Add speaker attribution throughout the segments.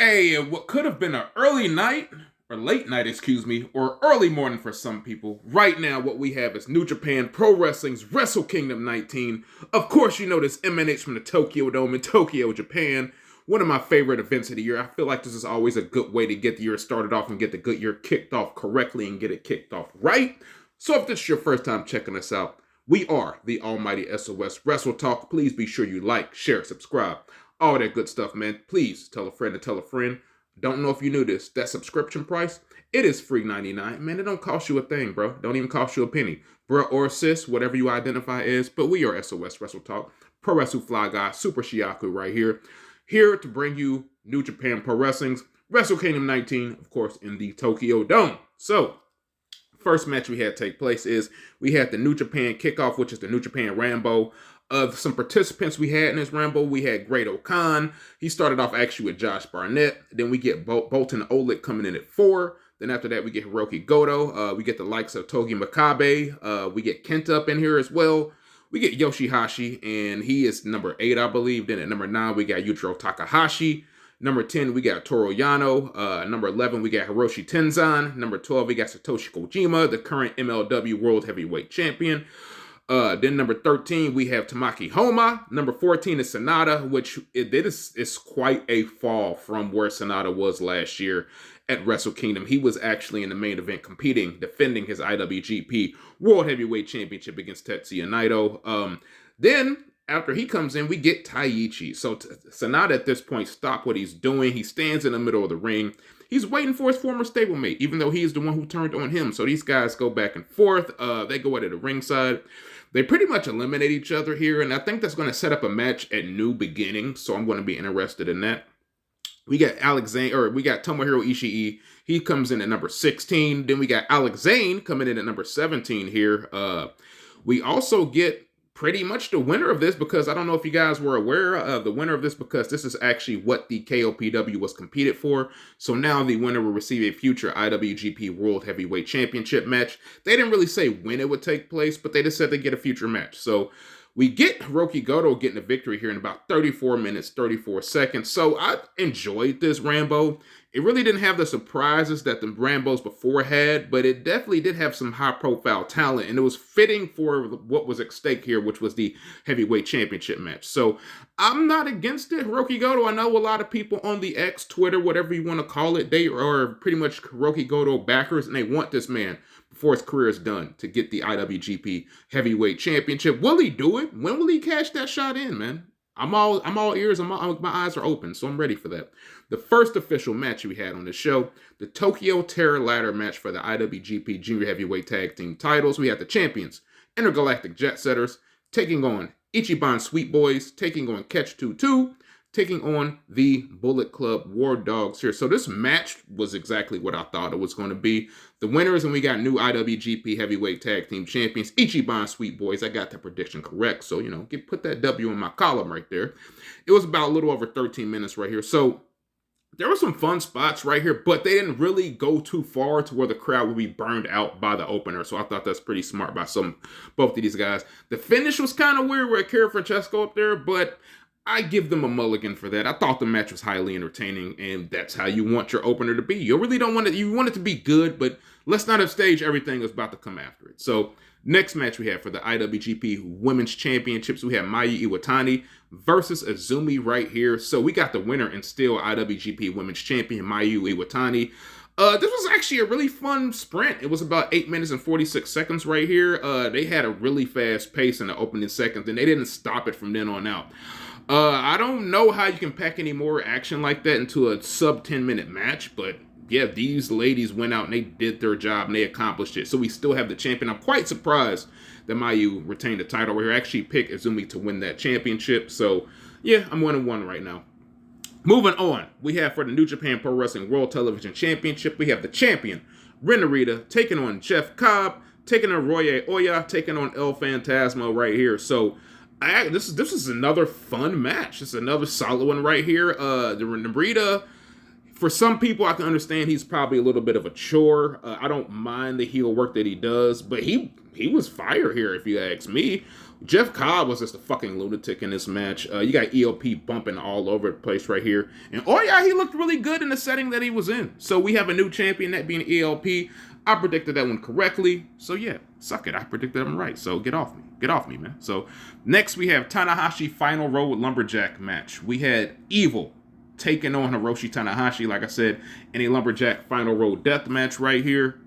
Speaker 1: Hey, what could have been an early night, or late night, excuse me, or early morning for some people, right now what we have is New Japan Pro Wrestling's Wrestle Kingdom 19. Of course, you know this emanates from the Tokyo Dome in Tokyo, Japan. One of my favorite events of the year. I feel like this is always a good way to get the year started off and get the good year kicked off correctly and get it kicked off right. So if this is your first time checking us out, we are the almighty SOS Wrestle Talk. Please be sure you like, share, subscribe. All that good stuff, man. Please tell a friend to tell a friend. Don't know if you knew this. That subscription price, it is free $99. Man, it don't cost you a thing, bro. Don't even cost you a penny. Bro or sis, whatever you identify as. But we are SOS Wrestle Talk. Pro Wrestle Fly Guy, Super Shiaku right here. Here to bring you New Japan Pro Wrestling's Wrestle Kingdom 19, of course, in the Tokyo Dome. So, first match we had take place is we had the New Japan kickoff, which is the New Japan Rambo. Of some participants we had in this Rambo, we had Great O'Khan. He started off actually with Josh Barnett. Then we get Bolton Oleg coming in at 4. Then after that, we get Hiroki Goto. We get the likes of Togi Makabe. We get Kenta up in here as well. We get Yoshihashi, and he is number 8, I believe. Then at number 9, we got Yujiro Takahashi. Number 10, we got Toru Yano. Number 11, we got Hiroshi Tenzan. Number 12, we got Satoshi Kojima, the current MLW World Heavyweight Champion. Then number 13, we have Tamaki Homa. Number 14 is Sanada, which is quite a fall from where Sanada was last year at Wrestle Kingdom. He was actually in the main event competing, defending his IWGP World Heavyweight Championship against Tetsuya Naito. Then, after he comes in, we get Taichi. So Sanada at this point stopped what he's doing. He stands in the middle of the ring. He's waiting for his former stablemate, even though he's the one who turned on him. So these guys go back and forth. They go at it at ringside. They pretty much eliminate each other here, and I think that's going to set up a match at New Beginning, so I'm going to be interested in that. We got Tomohiro Ishii. He comes in at number 16. Then we got Alex Zane coming in at number 17 here. We also get pretty much the winner of this, because I don't know if you guys were aware of the winner of this, because this is actually what the KOPW was competed for. So now the winner will receive a future IWGP World Heavyweight Championship match. They didn't really say when it would take place, but they just said they get a future match. So we get Hiroki Goto getting a victory here in about 34 minutes, 34 seconds. So I enjoyed this Rambo. It really didn't have the surprises that the Rambos before had, but it definitely did have some high-profile talent, and it was fitting for what was at stake here, which was the heavyweight championship match. So I'm not against it. Hiroki Goto, I know a lot of people on the X, Twitter, whatever you want to call it, they are pretty much Hiroki Goto backers, and they want this man before his career is done to get the IWGP Heavyweight Championship. Will he do it? When will he cash that shot in, man? I'm all ears. My eyes are open, so I'm ready for that. The first official match we had on the show, the Tokyo Terror Ladder match for the IWGP Junior Heavyweight Tag Team titles. We had the champions, Intergalactic Jet Setters, taking on Ichiban Sweet Boys, taking on Catch 22, taking on the Bullet Club War Dogs here. So this match was exactly what I thought it was going to be. The winners, and we got new IWGP Heavyweight Tag Team Champions, Ichiban Sweet Boys. I got the prediction correct, so, put that W in my column right there. It was about a little over 13 minutes right here. So there were some fun spots right here, but they didn't really go too far to where the crowd would be burned out by the opener. So I thought that's pretty smart by both of these guys. The finish was kind of weird with Kara Francesco up there, but I give them a mulligan for that. I thought the match was highly entertaining, and that's how you want your opener to be. You really don't want it. You want it to be good, but let's not have staged everything that's about to come after it. So next match we have for the IWGP Women's Championships, we have Mayu Iwatani versus Azumi right here. So we got the winner and still IWGP Women's Champion, Mayu Iwatani. This was actually a really fun sprint. It was about 8 minutes and 46 seconds right here. They had a really fast pace in the opening seconds, and they didn't stop it from then on out. I don't know how you can pack any more action like that into a sub 10-minute match, but yeah, these ladies went out and they did their job and they accomplished it. So we still have the champion. I'm quite surprised that Mayu retained the title. We actually picked Azumi to win that championship. So yeah, I'm 1-1 right now. Moving on, we have for the New Japan Pro Wrestling World Television Championship, we have the champion, Ren Narita, taking on Jeff Cobb, taking on Ryohei Oiwa, taking on El Phantasmo right here. So this is another fun match. It's another solid one right here. The Narita, for some people, I can understand he's probably a little bit of a chore. I don't mind the heel work that he does, but he was fire here, if you ask me. Jeff Cobb was just a fucking lunatic in this match. You got ELP bumping all over the place right here. And oh yeah, he looked really good in the setting that he was in. So we have a new champion, that being ELP. I predicted that one correctly. So yeah, suck it. I predicted them right. So get off me. Get off me, man. So next we have Tanahashi Final Road Lumberjack match. We had Evil taking on Hiroshi Tanahashi, like I said, in a Lumberjack Final Road death match right here.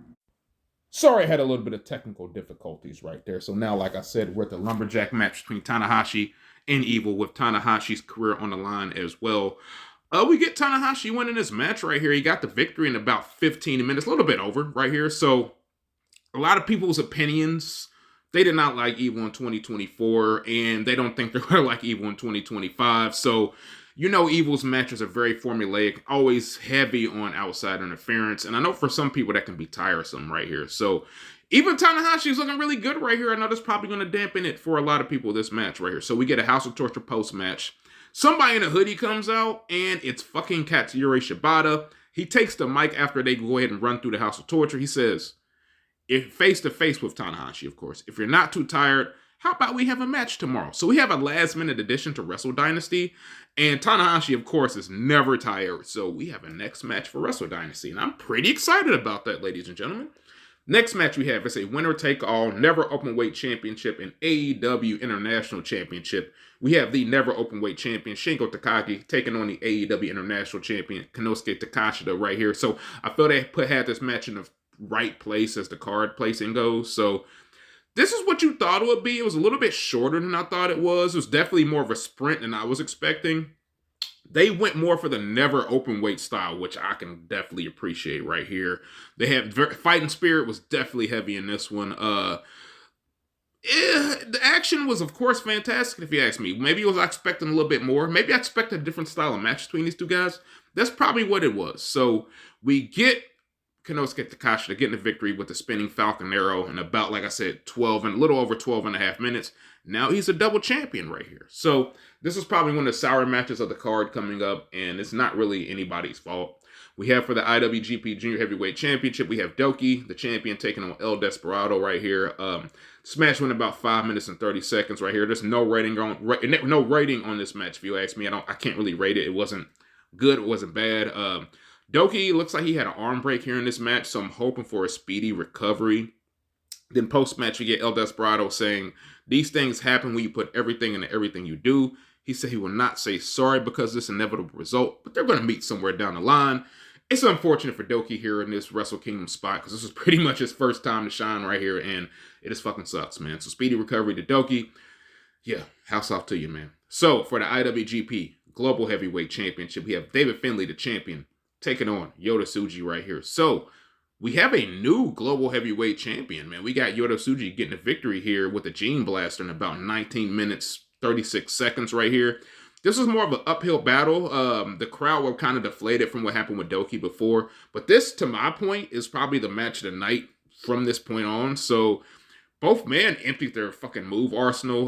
Speaker 1: Sorry, I had a little bit of technical difficulties right there. So now, like I said, we're at the Lumberjack match between Tanahashi and Evil, with Tanahashi's career on the line as well. We get Tanahashi winning this match right here. He got the victory in about 15 minutes, a little bit over right here. So a lot of people's opinions, they did not like Evil in 2024, and they don't think they're going to like Evil in 2025. So, you know, Evil's matches are very formulaic, always heavy on outside interference. And I know for some people that can be tiresome right here. So even Tanahashi is looking really good right here. I know that's probably going to dampen it for a lot of people, this match right here. So we get a House of Torture post-match. Somebody in a hoodie comes out, and it's fucking Katsuyori Shibata. He takes the mic after they go ahead and run through the House of Torture. He says, if face-to-face with Tanahashi, of course, if you're not too tired, how about we have a match tomorrow? So we have a last-minute addition to Wrestle Dynasty, and Tanahashi, of course, is never tired. So we have a next match for Wrestle Dynasty, and I'm pretty excited about that, ladies and gentlemen. Next match we have is a winner-take-all Never Openweight Championship and AEW International Championship. We have the Never Openweight Champion Shingo Takagi taking on the AEW International Champion Konosuke Takeshita right here. So I feel they had this match in the right place as the card placing goes. So this is what you thought it would be. It was a little bit shorter than I thought it was. It was definitely more of a sprint than I was expecting. They went more for the never open weight style, which I can definitely appreciate right here. They had fighting spirit was definitely heavy in this one. The action was, of course, fantastic if you ask me. Maybe I was expecting a little bit more. Maybe I expected a different style of match between these two guys. That's probably what it was. So we get Konosuke Takeshita getting the victory with the spinning Falcon Arrow in about, like I said, 12 and a little over 12 and a half minutes. Now he's a double champion right here. So this is probably one of the sour matches of the card coming up, and it's not really anybody's fault. We have for the IWGP Junior Heavyweight Championship, we have Douki, the champion, taking on El Desperado right here. This match went about 5 minutes and 30 seconds right here. There's no rating on this match, if you ask me. I can't really rate it. It wasn't good. It wasn't bad. Douki looks like he had an arm break here in this match, so I'm hoping for a speedy recovery. Then post-match, you get El Desperado saying, these things happen when you put everything into everything you do. He said he will not say sorry because of this inevitable result, but they're going to meet somewhere down the line. It's unfortunate for Douki here in this Wrestle Kingdom spot because this is pretty much his first time to shine right here, and it just fucking sucks, man. So speedy recovery to Douki. Yeah, hats off to you, man. So for the IWGP Global Heavyweight Championship, we have David Finlay, the champion, taking on Yota Tsuji right here. So we have a new Global Heavyweight Champion, man. We got Yota Tsuji getting a victory here with a Gene Blaster in about 19 minutes, 36 seconds right here. This was more of an uphill battle. The crowd were kind of deflated from what happened with Douki before. But this, to my point, is probably the match of the night from this point on. So both men emptied their fucking move arsenal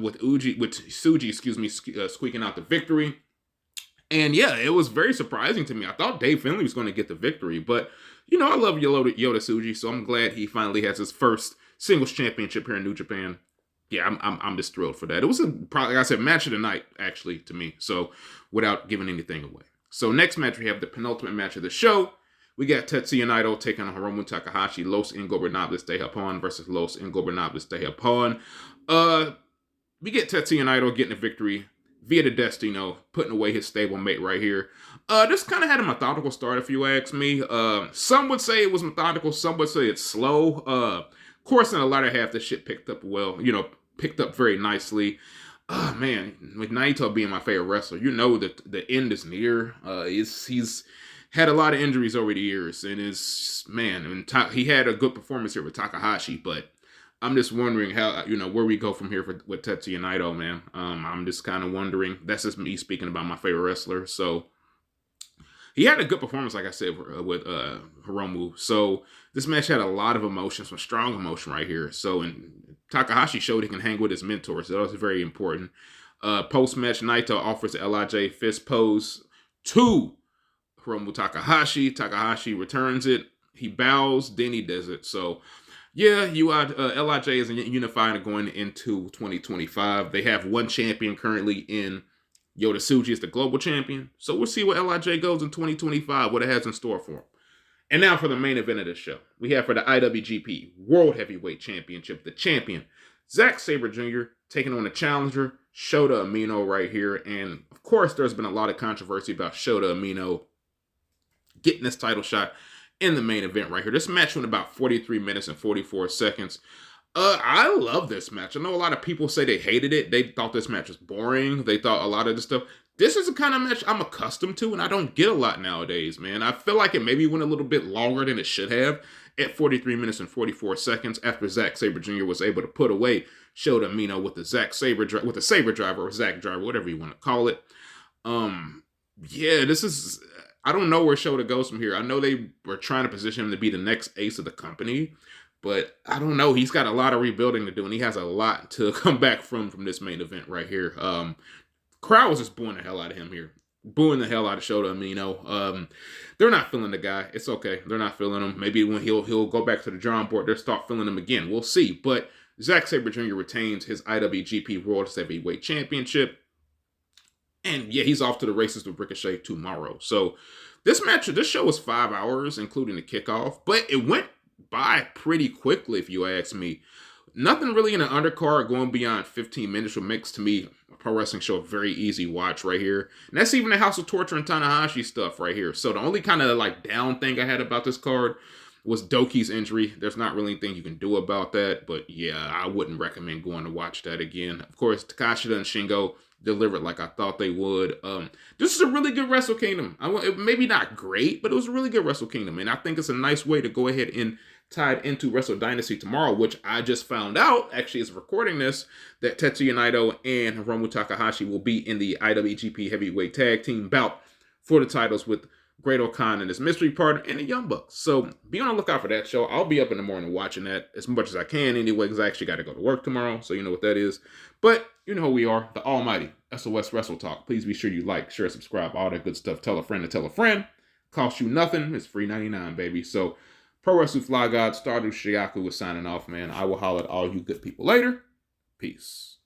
Speaker 1: with Tsuji, squeaking out the victory. And yeah, it was very surprising to me. I thought Dave Finlay was going to get the victory, but you know, I love Yota Tsuji, so I'm glad he finally has his first singles championship here in New Japan. Yeah, I'm just thrilled for that. It was probably, like I said, match of the night, actually, to me. So without giving anything away. So next match, we have the penultimate match of the show. We got Tetsuya Naito taking on Hiromu Takahashi, Los Ingobernables de Japón versus Los Ingobernables de Japón. We get Tetsuya Naito getting a victory via the Destino, putting away his stablemate right here. This kind of had a methodical start, if you ask me. Some would say it was methodical, some would say it's slow. Of course, in the latter half, this shit picked up well, picked up very nicely. Man, with Naito being my favorite wrestler, you know that the end is near. He's had a lot of injuries over the years, and he had a good performance here with Takahashi, but I'm just wondering how, where we go from here with Tetsuya Naito, man. I'm just kind of wondering. That's just me speaking about my favorite wrestler. So he had a good performance, like I said, with Hiromu. So this match had a lot of emotion, some strong emotion right here. So, and Takahashi showed he can hang with his mentors. So that was very important. Post-match, Naito offers the LIJ fist pose to Hiromu Takahashi. Takahashi returns it. He bows, then he does it. So Yeah, LIJ is unifying going into 2025. They have one champion currently in Yota Tsuji is the global champion. So we'll see where LIJ goes in 2025, what it has in store for him. And now for the main event of this show. We have for the IWGP World Heavyweight Championship, the champion, Zack Sabre Jr. taking on the challenger, Shota Umino right here. And of course, there's been a lot of controversy about Shota Umino getting this title shot in the main event right here. This match went about 43 minutes and 44 seconds. I love this match. I know a lot of people say they hated it. They thought this match was boring. They thought a lot of this stuff. This is the kind of match I'm accustomed to, and I don't get a lot nowadays, man. I feel like it maybe went a little bit longer than it should have at 43 minutes and 44 seconds after Zack Sabre Jr. was able to put away Shota Umino with the Sabre driver or Zack driver, whatever you want to call it. Yeah, this is... I don't know where Shota goes from here. I know they were trying to position him to be the next ace of the company, but I don't know. He's got a lot of rebuilding to do, and he has a lot to come back from this main event right here. Crowd was just booing the hell out of him here. Booing the hell out of Shota Umino. They're not feeling the guy. It's okay. They're not feeling him. Maybe when he'll go back to the drawing board, they'll start feeling him again. We'll see. But Zack Sabre Jr. retains his IWGP World Heavyweight Championship. And yeah, he's off to the races with Ricochet tomorrow. So this show was 5 hours, including the kickoff, but it went by pretty quickly, if you ask me. Nothing really in the undercard going beyond 15 minutes, which makes, to me, a pro wrestling show a very easy watch right here. And that's even the House of Torture and Tanahashi stuff right here. So the only kind of like down thing I had about this card was Douki's injury. There's not really anything you can do about that, but yeah, I wouldn't recommend going to watch that again. Of course, Takeshita and Shingo delivered like I thought they would. This is a really good Wrestle Kingdom. Maybe not great, but it was a really good Wrestle Kingdom. And I think it's a nice way to go ahead and tie it into Wrestle Dynasty tomorrow, which I just found out, actually as recording this, that Tetsuya Naito and Hiromu Takahashi will be in the IWGP Heavyweight Tag Team bout for the titles with Great O'Khan and his mystery partner and the Young Bucks. So be on the lookout for that show. I'll be up in the morning watching that as much as I can anyway, because I actually got to go to work tomorrow, so you know what that is. But you know who we are, the almighty SOS Wrestle Talk. Please be sure you like, share, subscribe, all that good stuff. Tell a friend to tell a friend. Costs you nothing. It's free 99, baby. So Pro Wrestling Fly God, Stardust Shiaku was signing off, man. I will holler at all you good people later. Peace.